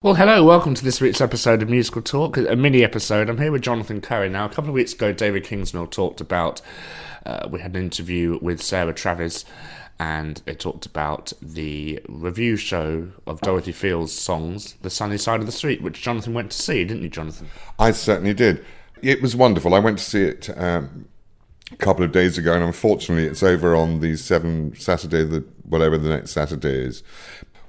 Well, hello, welcome to this week's episode of Musical Talk, a mini episode. I'm here with Jonathan Cohen. Now, a couple of weeks ago, David Kingsmill talked about, we had an interview with Sarah Travis, and it talked about the revue show of Dorothy Fields' songs, The Sunny Side of the Street, which Jonathan went to see, didn't you, Jonathan? I certainly did. It was wonderful. I went to see it a couple of days ago, and unfortunately it's over on the Saturday, whatever the next Saturday is.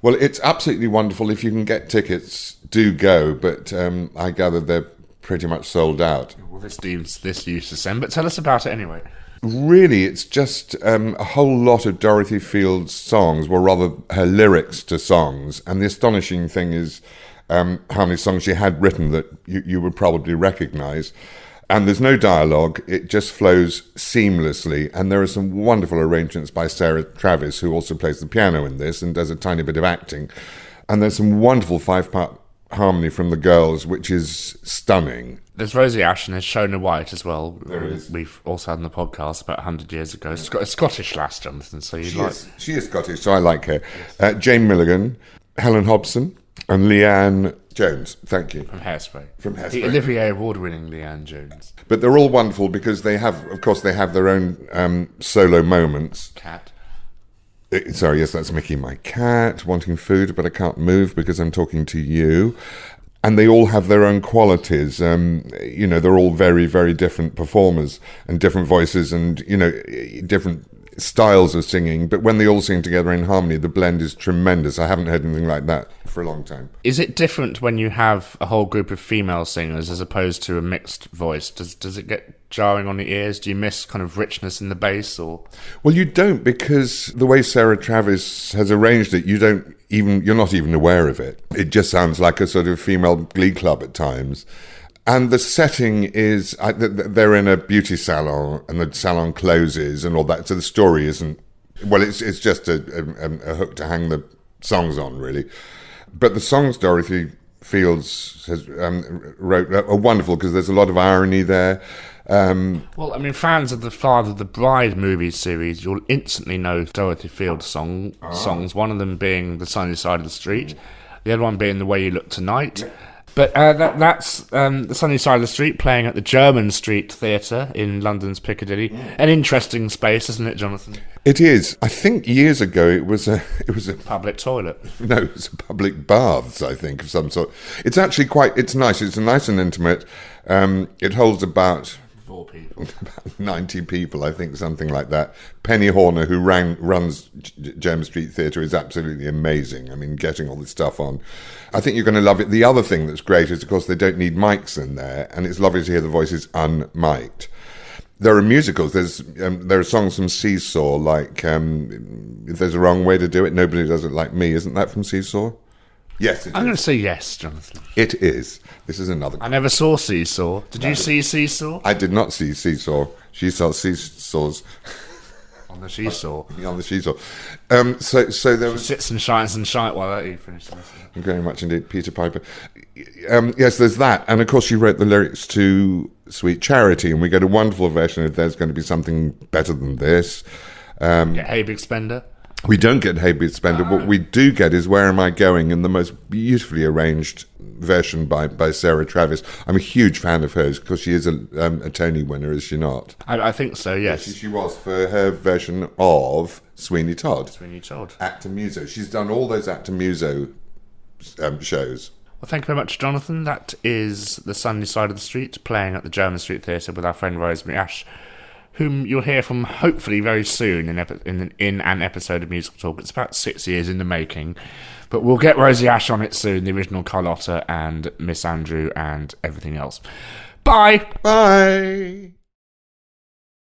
Well, it's absolutely wonderful. If you can get tickets, do go. But I gather they're pretty much sold out. Well, this used to send, but tell us about it anyway. Really, it's just a whole lot of Dorothy Fields' songs, or rather her lyrics to songs. And the astonishing thing is how many songs she had written that you would probably recognise. And there's no dialogue, it just flows seamlessly. And there are some wonderful arrangements by Sarah Travis, who also plays the piano in this and does a tiny bit of acting. And there's some wonderful five-part harmony from the girls, which is stunning. There's Rosie Ash and there's Shona White as well. There is. We've also had on the podcast about 100 years ago. A Scottish lass, Jonathan, so She is Scottish, so I like her. Jane Milligan, Helen Hobson, and Leanne Jones, thank you. From Hairspray. The Olivier Award-winning Leanne Jones. But they're all wonderful because they have their own solo moments. Cat. Sorry, yes, that's Mickey, my cat, wanting food, but I can't move because I'm talking to you. And they all have their own qualities. They're all very, very different performers and different voices and, different styles of singing, but when they all sing together in harmony, the blend is tremendous. I haven't heard anything like that for a long time. Is it different when you have a whole group of female singers as opposed to a mixed voice? Does it get jarring on the ears? Do you miss kind of richness in the bass? Or well, you don't, because the way Sarah Travis has arranged it, you're not even aware of it. It just sounds like a sort of female glee club at times. And the setting is, they're in a beauty salon, and the salon closes and all that. So the story isn't, well, it's just a hook to hang the songs on, really. But the songs Dorothy Fields has wrote are wonderful because there's a lot of irony there. Fans of the Father the Bride movie series, you'll instantly know Dorothy Fields songs. One of them being The Sunny Side of the Street, the other one being The Way You Look Tonight. But that's The Sunny Side of the Street, playing at the Jermyn Street Theatre in London's Piccadilly. An interesting space, isn't it, Jonathan? It is. I think years ago it was a public toilet. No, it was a public baths, I think, of some sort. It's actually it's nice. It's nice and intimate. It holds about 4 people. About 90 people, I think, something like that. Penny Horner, who runs Jermyn Street Theatre, is absolutely amazing. I mean, getting all this stuff on. I think you're going to love it. The other thing that's great is, of course, they don't need mics in there, and it's lovely to hear the voices unmiked. There are musicals. There are songs from Seesaw, like If There's a Wrong Way to Do It, Nobody Does It Like Me. Isn't that from Seesaw? Yes, it is. I'm going to say yes, Jonathan. It is. This is another... I never saw Seesaw. Did you see Seesaw? I did not see Seesaw. She saw Seesaws. On the seesaw. On the seesaw. So there was... She sits and shines and shines while you finish listening. Very much indeed, Peter Piper. Yes, there's that. And of course she wrote the lyrics to Sweet Charity, and we get a wonderful version of There's Going to Be Something Better Than This. Get Hey Big Spender. We don't get Hey Big Spender. What we do get is Where Am I Going, in the most beautifully arranged version by Sarah Travis. I'm a huge fan of hers because she is a Tony winner, is she not? I think so, yes. She was for her version of Sweeney Todd. Sweeney Todd. Actor Muso. She's done all those Actor Muso shows. Well, thank you very much, Jonathan. That is The Sunny Side of the Street, playing at the Jermyn Street Theatre with our friend Rosemary Ash, whom you'll hear from hopefully very soon in an episode of Musical Talk. It's about 6 years in the making, but we'll get Rosie Ash on it soon, the original Carlotta and Miss Andrew and everything else. Bye! Bye!